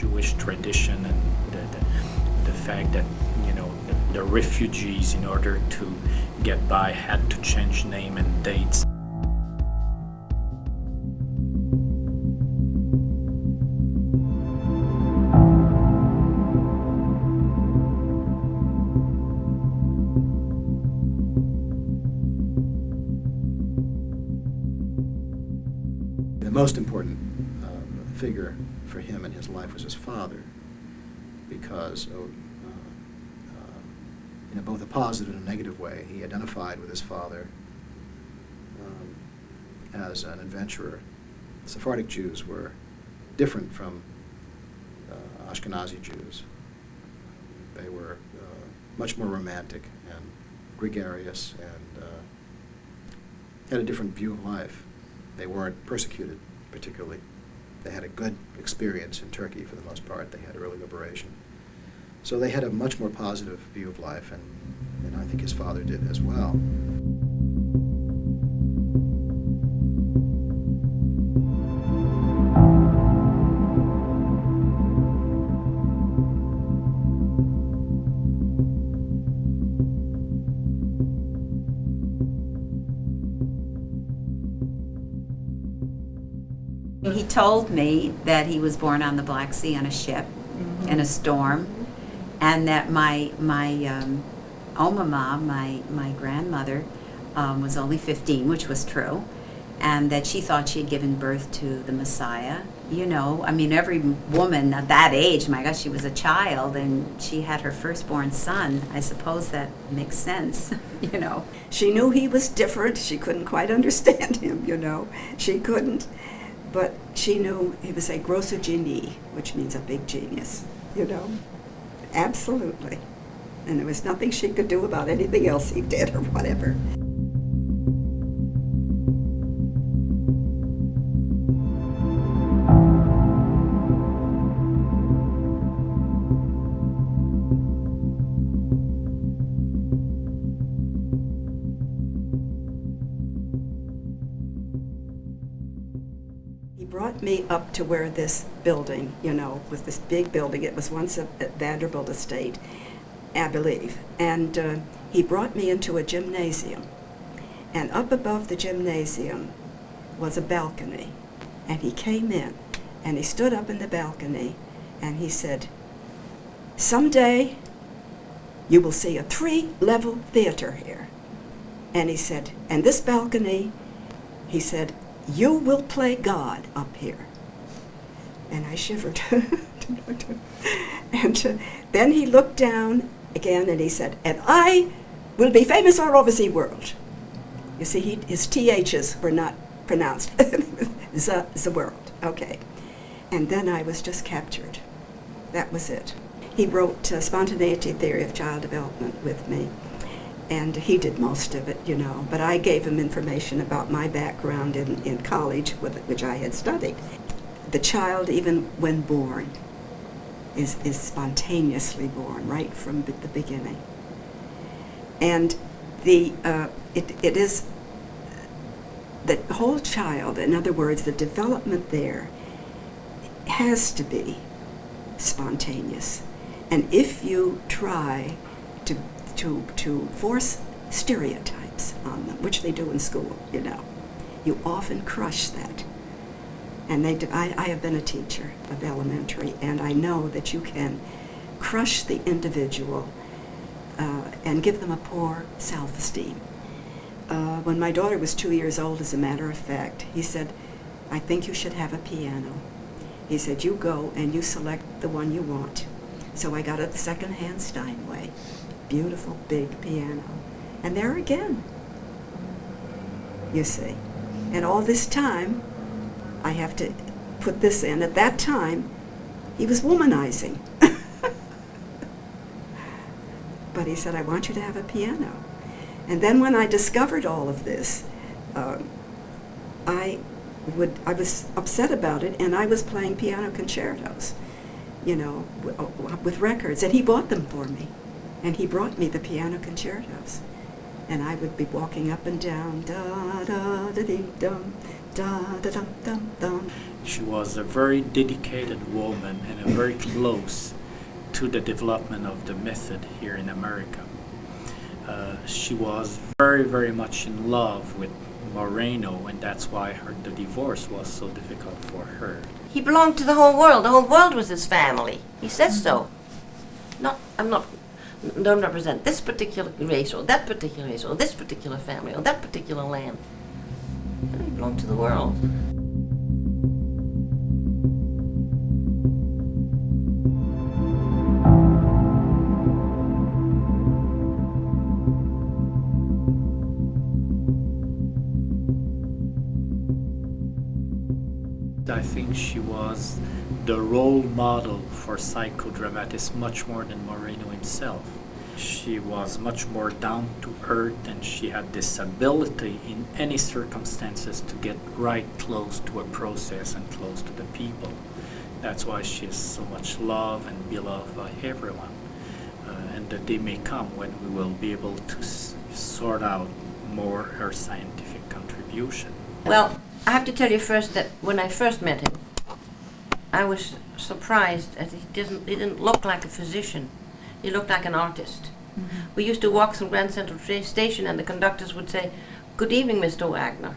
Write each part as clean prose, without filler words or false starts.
Jewish tradition and the fact that, you know, the refugees, in order to get by, had to change name and dates. The most important figure for him in his life was his father, because in both a positive and a negative way, he identified with his father as an adventurer. Sephardic Jews were different from Ashkenazi Jews. They were much more romantic and gregarious and had a different view of life. They weren't persecuted particularly. They had a good experience in Turkey for the most part. They had early liberation. So they had a much more positive view of life, and I think his father did as well. He told me that he was born on the Black Sea on a ship in a storm, and that my Omama, my grandmother, was only 15, which was true, and that she thought she had given birth to the Messiah. You know, I mean, every woman at that age, my gosh, she was a child, and she had her firstborn son. I suppose that makes sense, you know. She knew he was different. She couldn't quite understand him, you know. She couldn't. But she knew he was a grosso genie, which means a big genius, you know. Absolutely. And there was nothing she could do about anything else he did or whatever. He brought me up to where this building, you know, was this big building. It was once a Vanderbilt estate, I believe. And he brought me into a gymnasium. And up above the gymnasium was a balcony. And he came in, and he stood up in the balcony, and he said, "Someday you will see a 3-level theater here." And he said, "and this balcony," he said, "you will play God up here." And I shivered. And then he looked down again and he said, "and I will be famous all over the world." You see, his THs were not pronounced. the world. Okay. And then I was just captured. That was it. He wrote Spontaneity Theory of Child Development with me. And he did most of it, you know, but I gave him information about my background in college, which I had studied. The child, even when born, is spontaneously born right from the beginning. And it is the whole child, in other words, the development there has to be spontaneous. And if you try to force stereotypes on them, which they do in school, you know, you often crush that. And I have been a teacher of elementary, and I know that you can crush the individual and give them a poor self-esteem. When my daughter was 2 years old, as a matter of fact, he said, "I think you should have a piano." He said, "You go and you select the one you want." So I got a second-hand Steinway, beautiful big piano. And there again, you see. And all this time, I have to put this in. At that time, he was womanizing. But he said, "I want you to have a piano." And then when I discovered all of this, I was upset about it, and I was playing piano concertos, you know, with records. And he bought them for me. And he brought me the piano concertos. And I would be walking up and down, da da da dee dum, Da da dum dum dum. She was a very dedicated woman and very close to the development of the method here in America. She was very, very much in love with Moreno, and that's why the divorce was so difficult for her. He belonged to the whole world. The whole world was his family. He says so. Don't represent this particular race or that particular race or this particular family or that particular land. He belonged to the world. I think she was the role model for psychodramatists much more than Moreno himself. She was much more down to earth, and she had this ability in any circumstances to get right close to a process and close to the people. That's why she is so much loved and beloved by everyone. And the day may come when we will be able to sort out more her scientific contribution. Well, I have to tell you first that when I first met him, I was surprised as he didn't look like a physician. He looked like an artist. Mm-hmm. We used to walk through Grand Central Station and the conductors would say, "Good evening, Mr. Wagner."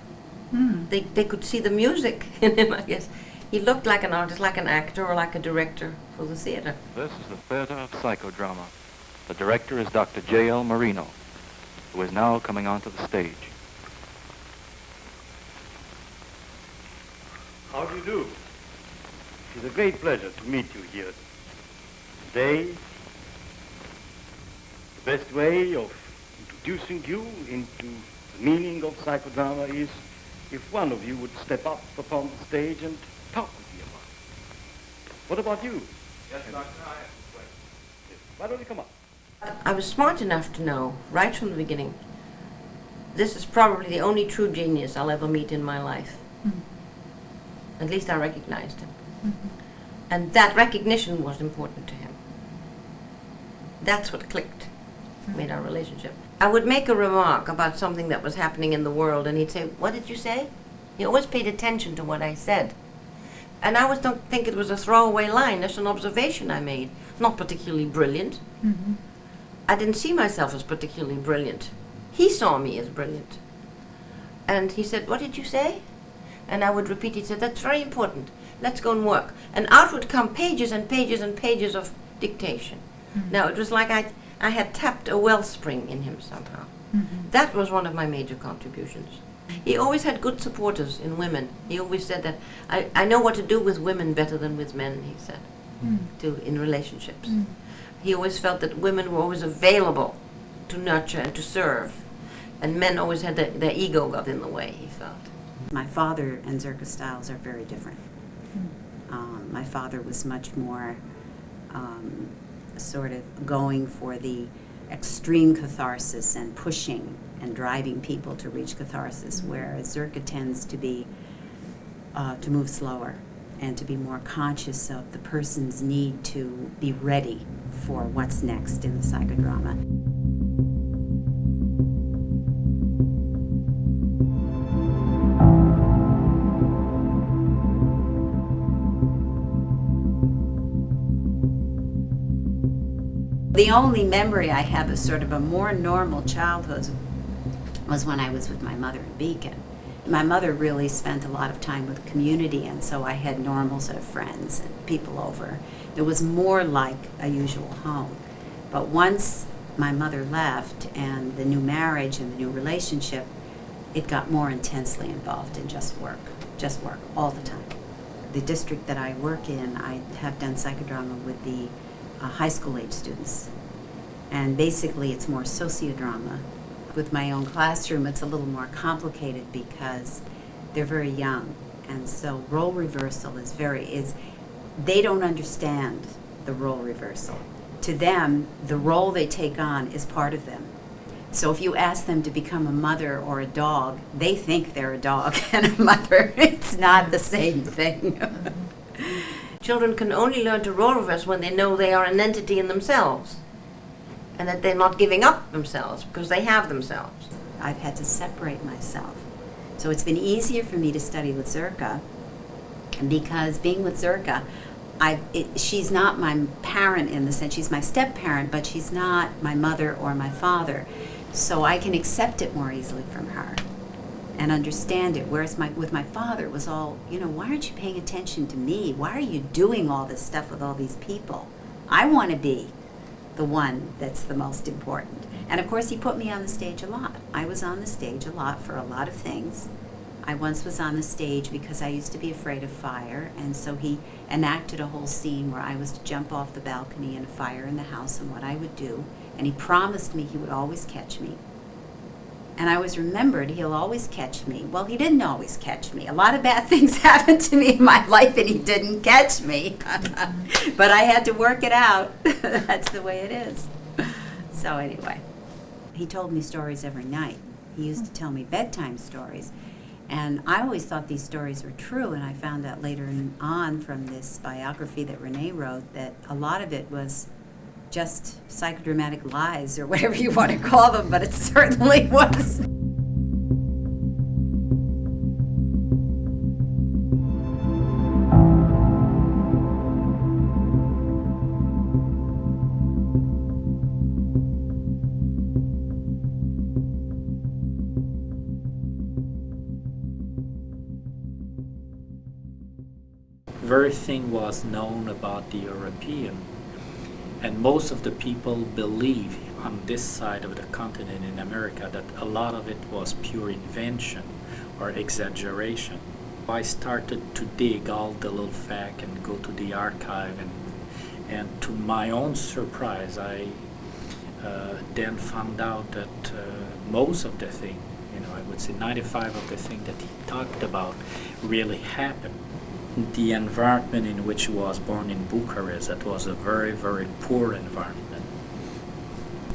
Mm. They could see the music in him, I guess. He looked like an artist, like an actor or like a director for the theater. This is the theater of psychodrama. The director is Dr. J.L. Moreno, who is now coming onto the stage. How do you do? It is a great pleasure to meet you here today. The best way of introducing you into the meaning of psychodrama is if one of you would step up upon the stage and talk with me about it. What about you? Yes, Doctor, I have a question. Why don't you come up? I was smart enough to know, right from the beginning, this is probably the only true genius I'll ever meet in my life. Mm-hmm. At least I recognized him. Mm-hmm. And that recognition was important to him. That's what clicked, made our relationship. I would make a remark about something that was happening in the world, and he'd say, "What did you say?" He always paid attention to what I said. And I always don't think it was a throwaway line. That's an observation I made. Not particularly brilliant. Mm-hmm. I didn't see myself as particularly brilliant. He saw me as brilliant. And he said, "What did you say?" And I would repeat, he said, "That's very important. Let's go and work." And out would come pages and pages and pages of dictation. Mm-hmm. Now, it was like I had tapped a wellspring in him somehow. Mm-hmm. That was one of my major contributions. He always had good supporters in women. He always said that, I know what to do with women better than with men, he said, in relationships. Mm. He always felt that women were always available to nurture and to serve. And men always had their ego got in the way, he felt. My father and Zerka's styles are very different. My father was much more sort of going for the extreme catharsis and pushing and driving people to reach catharsis, whereas Zerka tends to be to move slower and to be more conscious of the person's need to be ready for what's next in the psychodrama. The only memory I have of sort of a more normal childhood was when I was with my mother in Beacon. My mother really spent a lot of time with the community, and so I had normal sort of friends and people over. It was more like a usual home. But once my mother left and the new marriage and the new relationship, it got more intensely involved in just work all the time. The district that I work in, I have done psychodrama with the high school age students. And basically it's more sociodrama. With my own classroom, it's a little more complicated because they're very young. And so role reversal they don't understand the role reversal. To them, the role they take on is part of them. So if you ask them to become a mother or a dog, they think they're a dog and a mother. It's not the same thing. Children can only learn to role reverse when they know they are an entity in themselves and that they're not giving up themselves because they have themselves. I've had to separate myself So it's been easier for me to study with Zerka, because being with Zerka, she's not my parent in the sense, she's my step-parent, but she's not my mother or my father. So I can accept it more easily from her and understand it. Whereas with my father, it was all, why aren't you paying attention to me? Why are you doing all this stuff with all these people? I want to be the one that's the most important. And of course, he put me on the stage a lot. I was on the stage a lot for a lot of things. I once was on the stage because I used to be afraid of fire, and so he enacted a whole scene where I was to jump off the balcony in a fire in the house and what I would do, and he promised me he would always catch me. And I always remembered he'll always catch me. Well, he didn't always catch me. A lot of bad things happened to me in my life and he didn't catch me. But I had to work it out. That's the way it is. So anyway, he told me stories every night. He used to tell me bedtime stories. And I always thought these stories were true, and I found out later on from this biography that Renee wrote that a lot of it was just psychodramatic lies, or whatever you want to call them, but it certainly was. Everything was known about the European, and most of the people believe on this side of the continent in America that a lot of it was pure invention or exaggeration. I started to dig all the little facts and go to the archive, and to my own surprise, I then found out that most of the thing, I would say 95 of the thing that he talked about really happened. The environment in which he was born in Bucharest, that was a very, very poor environment.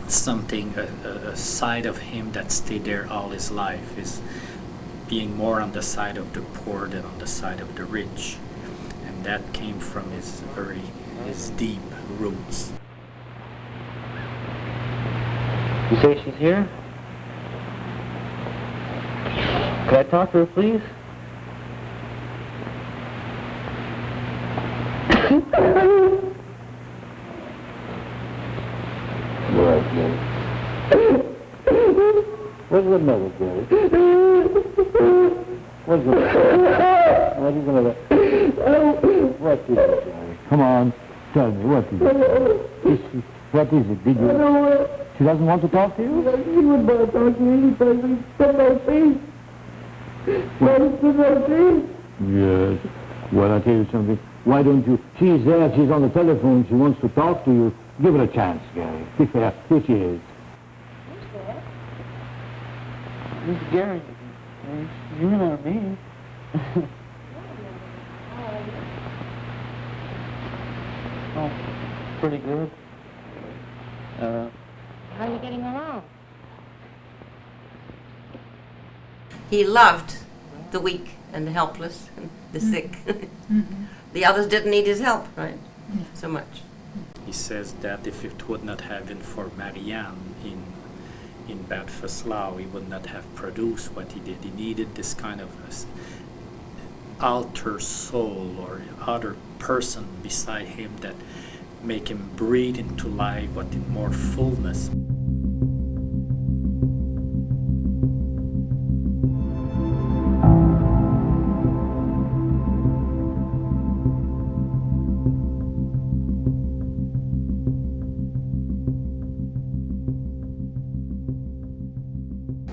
Something, a side of him that stayed there all his life is being more on the side of the poor than on the side of the rich. And that came from his deep roots. You say she's here? Could I talk to her, please? What's the matter, Jerry? What's the matter? What is the matter? What is it, Jerry? Come on, tell me, what is it? What is it? Did you... She doesn't want to talk to you? She would not talk to me because we spit our face. Why do we spit our face? Yes. Well, I'll tell you something. Why don't you... She's there, she's on the telephone, she wants to talk to you. Give her a chance, Gary. Here she is. Miss Gary, you know me. Oh, pretty good. How are you getting along? He loved the weak and the helpless and the sick. The others didn't need his help, right? So much. He says that if it would not have been for Marianne in Bad Faslau, he would not have produced what he did. He needed this kind of alter soul or other person beside him that make him breathe into life, but in more fullness.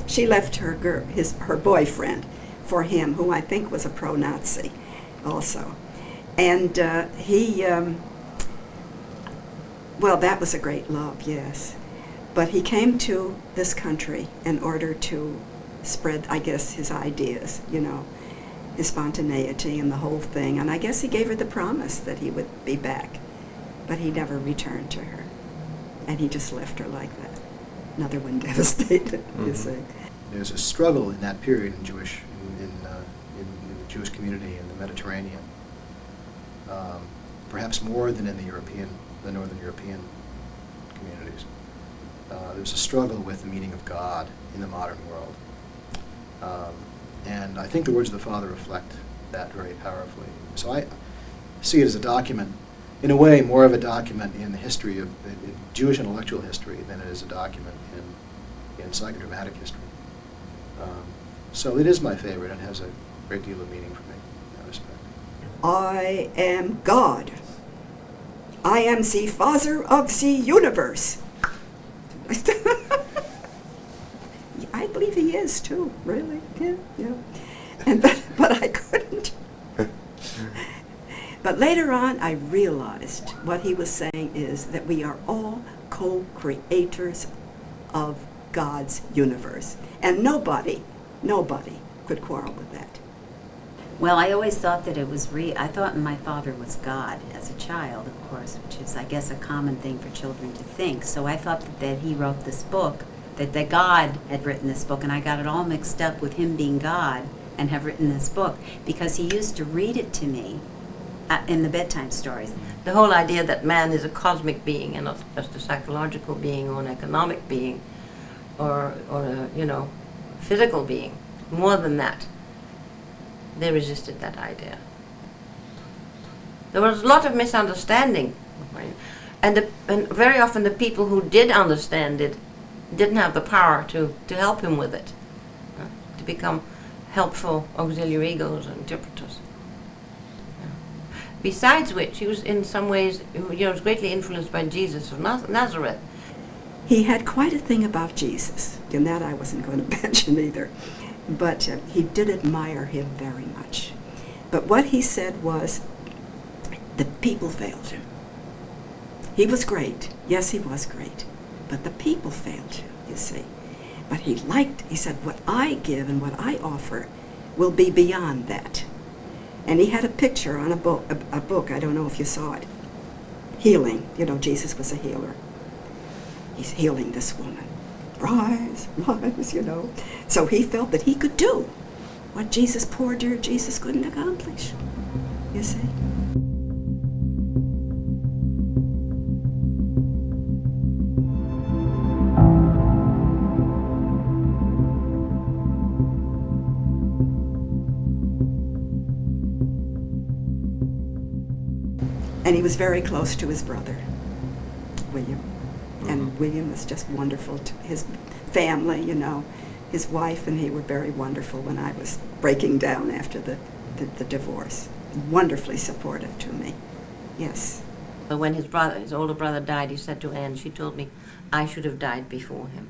She left her boyfriend for him, who I think was a pro-Nazi also. And well, that was a great love, yes. But he came to this country in order to spread, I guess, his ideas, his spontaneity and the whole thing. And I guess he gave her the promise that he would be back. But he never returned to her. And he just left her like that. Another one devastated, you see. There's a struggle in that period in the Jewish community in the Mediterranean, perhaps more than in the Northern European communities. There's a struggle with the meaning of God in the modern world. And I think the words of the Father reflect that very powerfully. So I see it as a document, in a way, more of a document in the history of in Jewish intellectual history than it is a document in psychodramatic history. So it is my favorite and has a great deal of meaning for me in that respect. I am God. I am the Father of the universe. I believe he is too, really. Yeah. And but I couldn't. But later on, I realized what he was saying is that we are all co-creators of God's universe, and nobody could quarrel with that. Well, I always thought that it was I thought my father was God as a child, of course, which is, I guess, a common thing for children to think. So I thought that he wrote this book, that God had written this book, and I got it all mixed up with him being God and have written this book, because he used to read it to me in the bedtime stories. The whole idea that man is a cosmic being and not just a psychological being or an economic being or a, physical being, more than that. They resisted that idea. There was a lot of misunderstanding, and very often the people who did understand it didn't have the power to help him with it, to become helpful auxiliary egos and interpreters. Besides which, he was in some ways, was greatly influenced by Jesus of Nazareth. He had quite a thing about Jesus, and that I wasn't going to mention either. But he did admire him very much. But what he said was, the people failed him. He was great. Yes, he was great. But the people failed him, you see. But he said, what I give and what I offer will be beyond that. And he had a picture on a book, I don't know if you saw it, healing. Jesus was a healer. He's healing this woman. Rise, rise, So he felt that he could do what poor dear Jesus couldn't accomplish, you see. And he was very close to his brother, William. And William was just wonderful to his family, His wife and he were very wonderful when I was breaking down after the divorce. Wonderfully supportive to me, yes. But when his older brother died, he said to Anne, she told me, I should have died before him.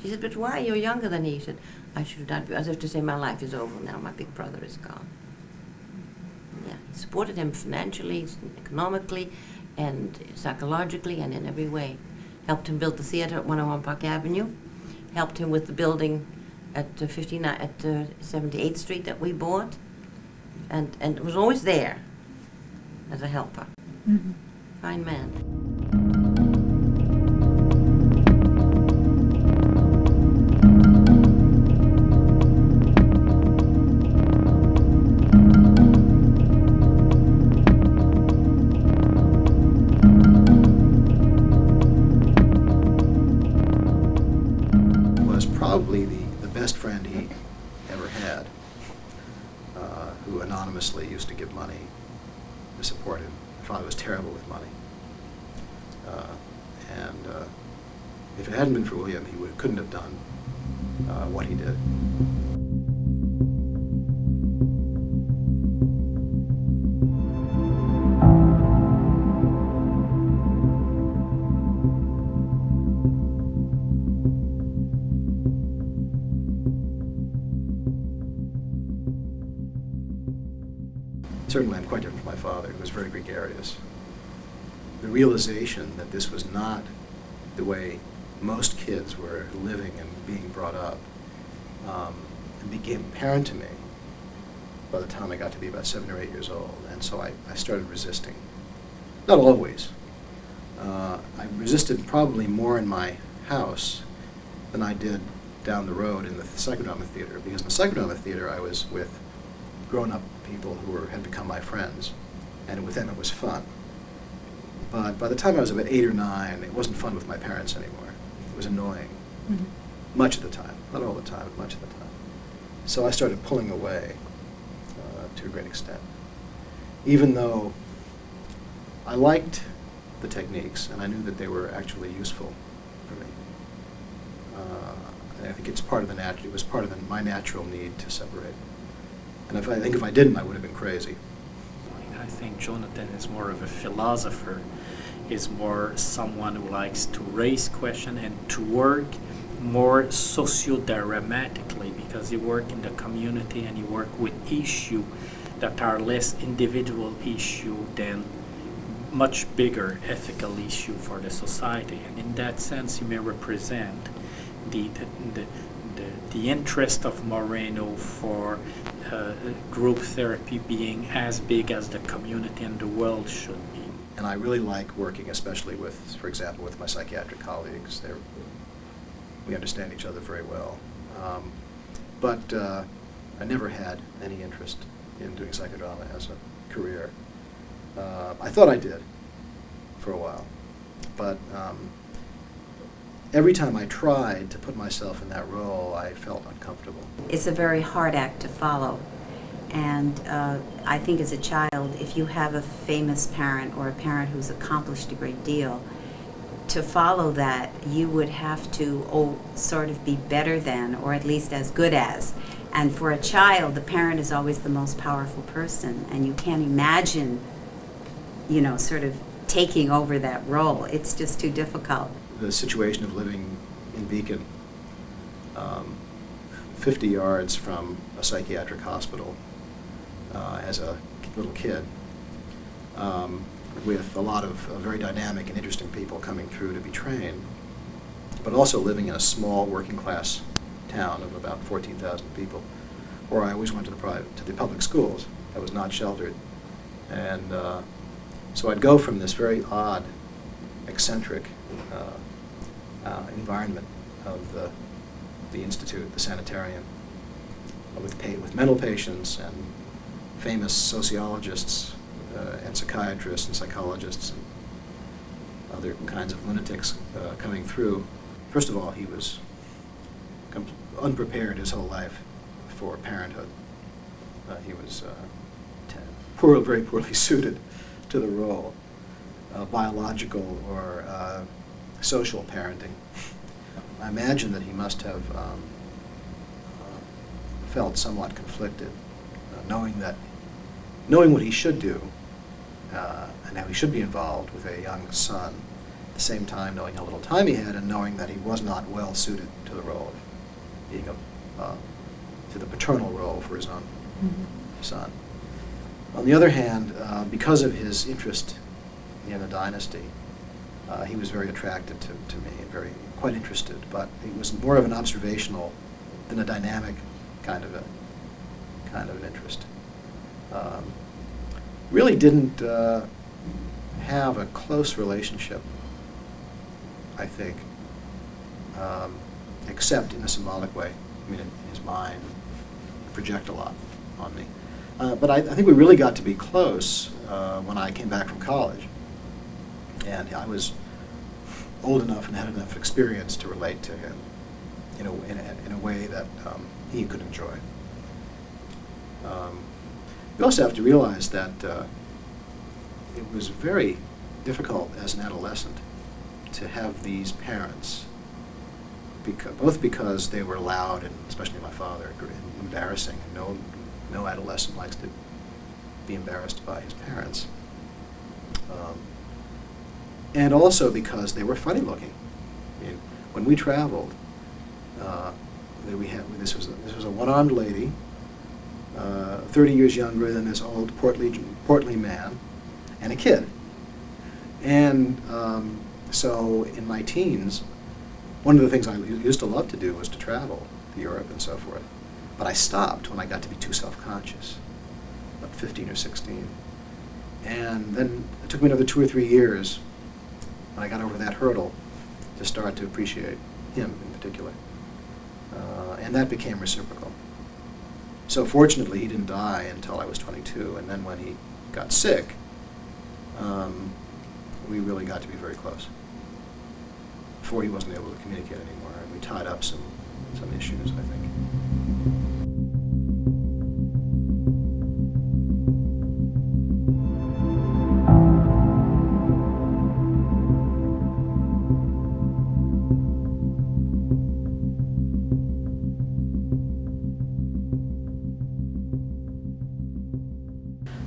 She said, but why? You're younger than he. He said, I should have died, as if to say, my life is over now, my big brother is gone. Yeah, he supported him financially, economically, and psychologically, and in every way. Helped him build the theater at 101 Park Avenue. Helped him with the building at 78th Street that we bought, and was always there as a helper. Mm-hmm. Fine man. Probably the best friend he ever had, who anonymously used to give money to support him. My father was terrible with money. And if it hadn't been for William, he couldn't have done what he did. Certainly I'm quite different from my father, who was very gregarious. The realization that this was not the way most kids were living and being brought up became apparent to me by the time I got to be about 7 or 8 years old. And so I started resisting. Not always. I resisted probably more in my house than I did down the road in the Psicodrama theater, because in the Psicodrama theater I was with grown-up people who had become my friends, and with them it was fun. But by the time I was about 8 or 9, it wasn't fun with my parents anymore. It was annoying, much of the time. Not all the time, but much of the time. So I started pulling away to a great extent. Even though I liked the techniques and I knew that they were actually useful for me. I think it's part of it was part of my natural need to separate. And I think if I didn't, I would have been crazy. I think Jonathan is more of a philosopher, is more someone who likes to raise questions and to work more socio-dramatically, because you work in the community and you work with issues that are less individual issue than much bigger ethical issue for the society. And in that sense, you may represent the interest of Moreno for group therapy being as big as the community and the world should be. And I really like working, especially with, for example, with my psychiatric colleagues. We understand each other very well. But I never had any interest in doing psychodrama as a career. I thought I did for a while, but every time I tried to put myself in that role, I felt uncomfortable. It's a very hard act to follow. And I think as a child, if you have a famous parent or a parent who's accomplished a great deal, to follow that, you would have to sort of be better than, or at least as good as. And for a child, the parent is always the most powerful person, and you can't imagine, sort of taking over that role. It's just too difficult. The situation of living in Beacon, 50 yards from a psychiatric hospital as a little kid, with a lot of very dynamic and interesting people coming through to be trained, but also living in a small working class town of about 14,000 people, where I always went to the public schools. I was not sheltered. And so I'd go from this very odd, eccentric environment of the institute, the sanitarium, with mental patients and famous sociologists and psychiatrists and psychologists and other kinds of lunatics coming through. First of all, he was unprepared his whole life for parenthood. He was very poorly suited to the role, biological or social parenting. I imagine that he must have felt somewhat conflicted, knowing what he should do and how he should be involved with a young son, at the same time knowing how little time he had and knowing that he was not well suited to the role of being to the paternal role for his own son. On the other hand, because of his interest in the dynasty, he was very attracted to me and quite interested, but he was more of an observational than a dynamic kind of an interest. Really didn't have a close relationship, I think, except in a symbolic way. I mean, in his mind, project a lot on me. But I think we really got to be close when I came back from college. And I was old enough and had enough experience to relate to him in a way that he could enjoy. You also have to realize that it was very difficult as an adolescent to have these parents, both because they were loud and, especially my father, embarrassing. No adolescent likes to be embarrassed by his parents. And also because they were funny looking. I mean, when we traveled, this was a one-armed lady, 30 years younger than this old portly man, and a kid. And so in my teens, one of the things I used to love to do was to travel to Europe and so forth. But I stopped when I got to be too self-conscious, about 15 or 16. And then it took me another 2 or 3 years when I got over that hurdle to start to appreciate him in particular. And that became reciprocal. So fortunately, he didn't die until I was 22, and then when he got sick, we really got to be very close. Before he wasn't able to communicate anymore, and we tied up some issues, I think.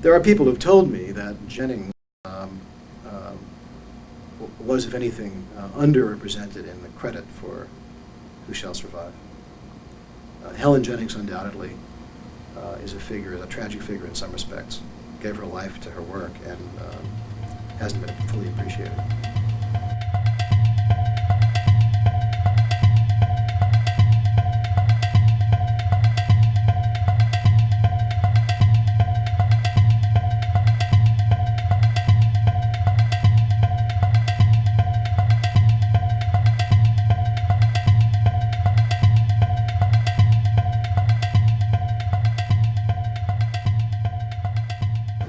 There are people who've told me that Jennings was, if anything, underrepresented in the credit for Who Shall Survive. Helen Jennings undoubtedly is a tragic figure in some respects, gave her life to her work, and hasn't been fully appreciated.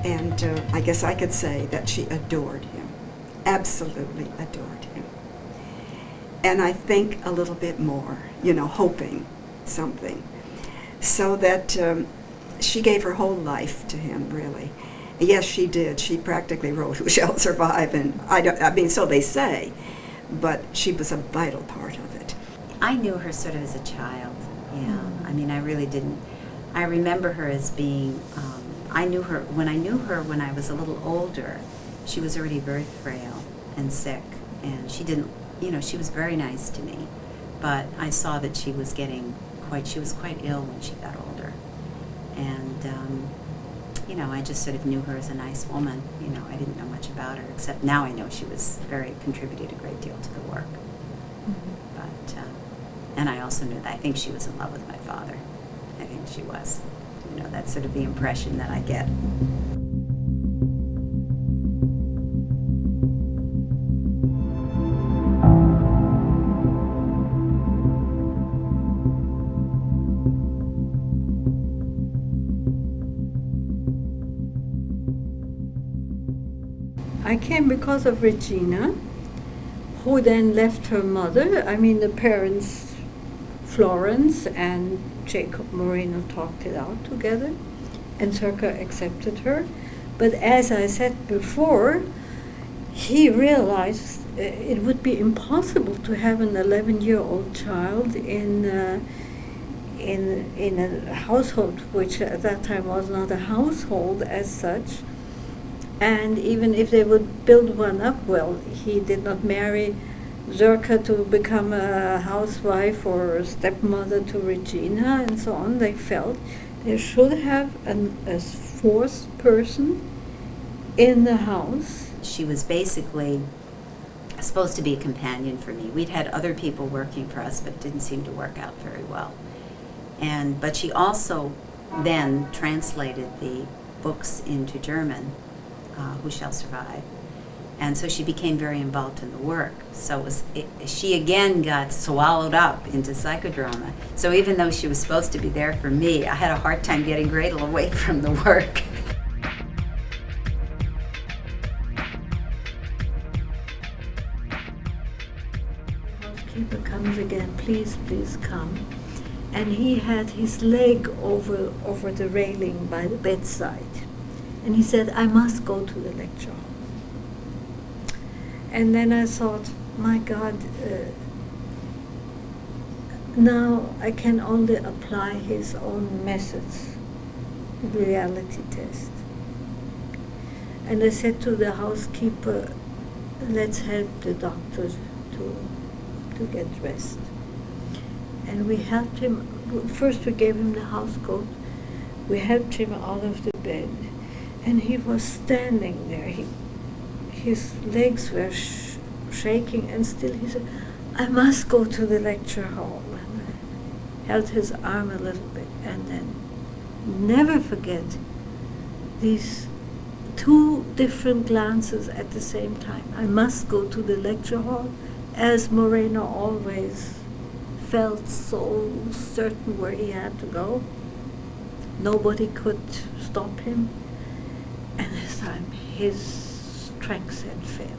And I guess I could say that she adored him, absolutely adored him. And I think a little bit more, hoping something. So that she gave her whole life to him, really. Yes, she did. She practically wrote Who Shall Survive, and so they say, but she was a vital part of it. I knew her sort of as a child, yeah. I mean, I really didn't. I remember her as being, I knew her when I was a little older. She was already very frail and sick, and she didn't, she was very nice to me, but I saw that she was quite ill when she got older. And, I just sort of knew her as a nice woman. I didn't know much about her, except now I know she contributed a great deal to the work. Mm-hmm. But, and I also knew that I think she was in love with my father. I think she was. That's sort of the impression that I get. I came because of Regina, who then left her mother. The parents, Florence and Jacob Moreno, talked it out together, and Circa accepted her. But as I said before, he realized it would be impossible to have an 11-year-old child in a household which at that time was not a household as such. And even if they would build one up, well, he did not marry Zerka to become a housewife or a stepmother to Regina and so on. They felt they should have a fourth person in the house. She was basically supposed to be a companion for me. We'd had other people working for us, but it didn't seem to work out very well. But she also then translated the books into German, Who Shall Survive. And so she became very involved in the work. So she again got swallowed up into psychodrama. So even though she was supposed to be there for me, I had a hard time getting Gretel away from the work. The housekeeper comes again, please come. And he had his leg over the railing by the bedside. And he said, I must go to the lecture hall. And then I thought, my God, now I can only apply his own methods, reality test. And I said to the housekeeper, let's help the doctor to get rest. And we helped him. First we gave him the house coat. We helped him out of the bed. And he was standing there. His legs were shaking, and still he said, I must go to the lecture hall. And I held his arm a little bit, and then never forget these two different glances at the same time. I must go to the lecture hall, as Moreno always felt so certain where he had to go. Nobody could stop him. And this time his strength had failed.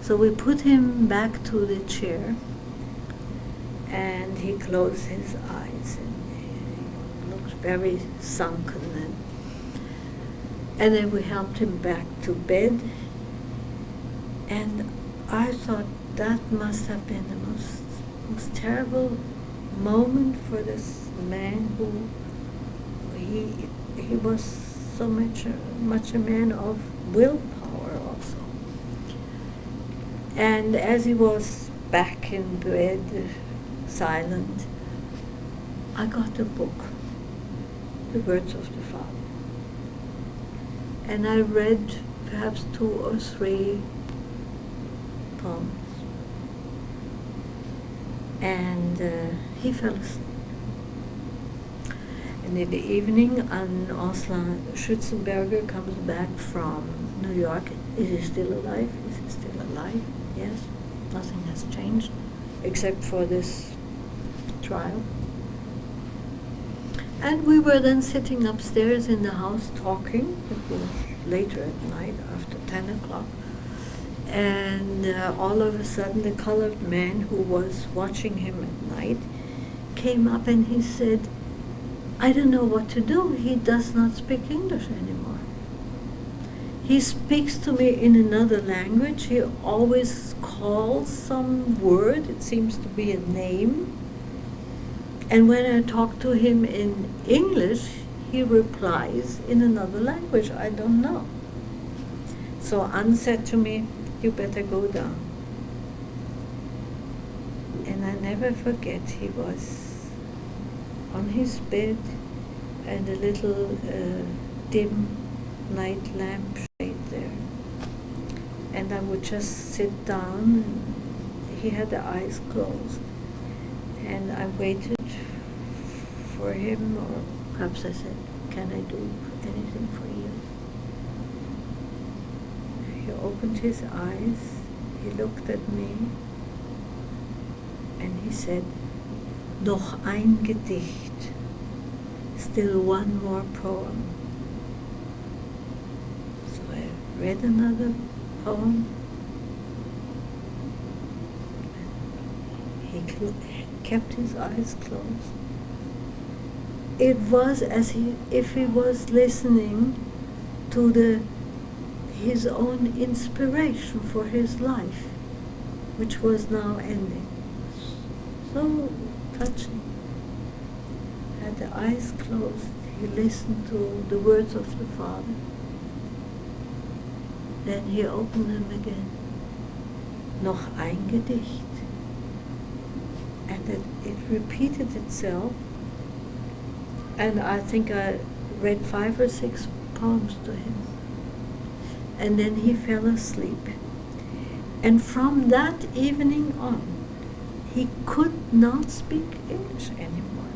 So we put him back to the chair, and he closed his eyes, and he looked very sunken. And then we helped him back to bed, and I thought that must have been the most terrible moment for this man who he was so much a man of willpower also. And as he was back in bed, silent, I got a book, The Words of the Father. And I read perhaps 2 or 3 poems. And he fell asleep. And in the evening, Anslan Schützenberger comes back from New York. Is he still alive? Is he still alive? Yes. Nothing has changed except for this trial. And we were then sitting upstairs in the house talking. It was later at night, after 10 o'clock. And all of a sudden, the colored man who was watching him at night came up and he said, I don't know what to do. He does not speak English anymore. He speaks to me in another language. He always calls some word. It seems to be a name. And when I talk to him in English, he replies in another language. I don't know. So Anne said to me, you better go down. And I never forget, he was on his bed and a little dim night lamp shade there. And I would just sit down, and he had the eyes closed. And I waited for him, or perhaps I said, can I do anything for you? He opened his eyes, he looked at me, and he said, noch ein Gedicht, still one more poem. So I read another poem. He kept his eyes closed. It was as if he was listening to his own inspiration for his life, which was now ending. So touching. Had the eyes closed, he listened to the words of the Father. Then he opened them again. Noch ein Gedicht. And it repeated itself. And I think I read 5 or 6 poems to him. And then he fell asleep. And from that evening on, he could not speak English anymore.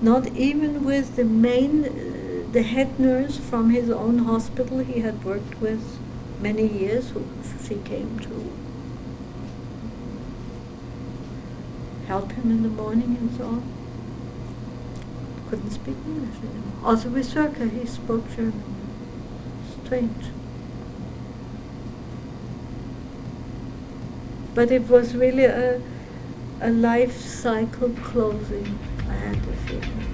Not even with the head nurse from his own hospital he had worked with many years, who she came to help him in the morning and so on. Couldn't speak English anymore. Also with Circa, he spoke German. Strange. But it was really a life cycle closing, I had the feeling.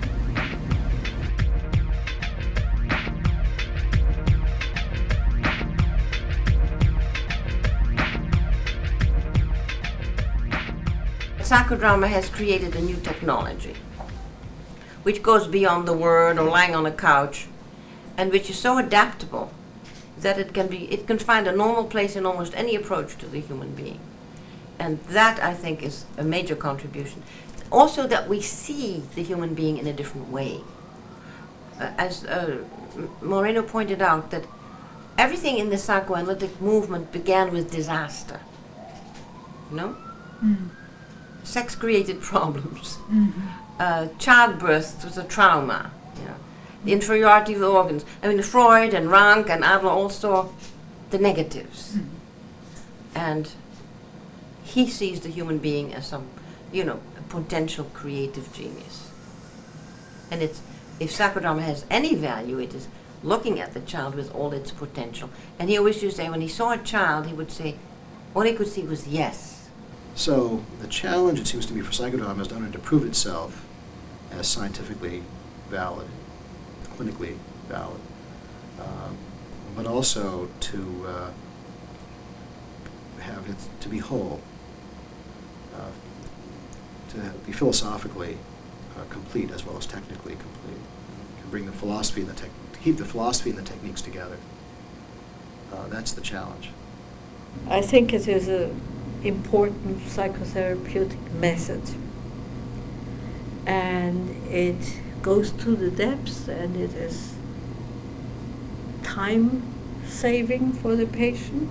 Psicodrama has created a new technology, which goes beyond the word or lying on a couch, and which is so adaptable that it can find a normal place in almost any approach to the human being. And that, I think, is a major contribution. Also that we see the human being in a different way. As Moreno pointed out, that everything in the psychoanalytic movement began with disaster. You know? Mm. Sex created problems. Mm-hmm. Childbirth was a trauma. You know? The inferiority of the organs. I mean, Freud and Rank and Adler all saw the negatives. Mm. And he sees the human being as some, a potential creative genius. And if psychodrama has any value, it is looking at the child with all its potential. And he always used to say, when he saw a child, he would say, all he could see was yes. So the challenge, it seems to me, for psychodrama is not only to prove itself as scientifically valid, clinically valid, but also to have it to be whole, to be philosophically complete as well as technically complete. bring the philosophy and to keep the philosophy and the techniques together. That's the challenge. I think it is an important psychotherapeutic method, and it goes to the depths, and it is time saving for the patient,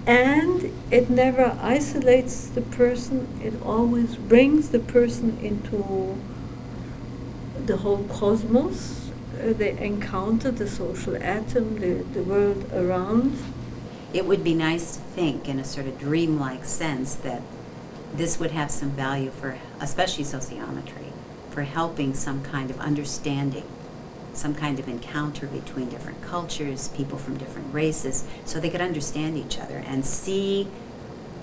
and it never isolates the person. It always brings the person into the whole cosmos. They encounter the social atom, the world around. It would be nice to think in a sort of dreamlike sense that this would have some value for, especially sociometry, for helping some kind of understanding, some kind of encounter between different cultures, people from different races, so they could understand each other and see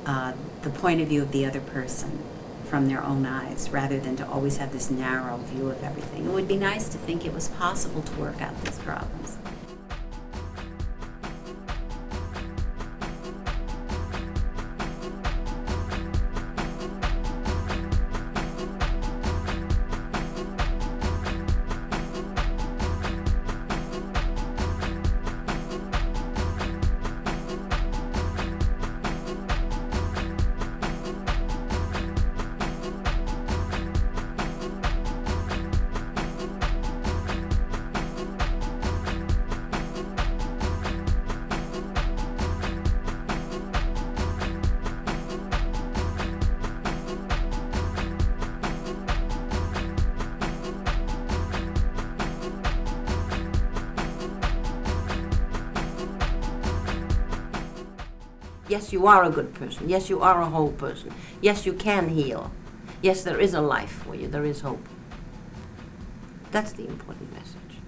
the point of view of the other person from their own eyes, rather than to always have this narrow view of everything. It would be nice to think it was possible to work out these problems. Yes, you are a good person. Yes, you are a whole person. Yes, you can heal. Yes, there is a life for you. There is hope. That's the important message.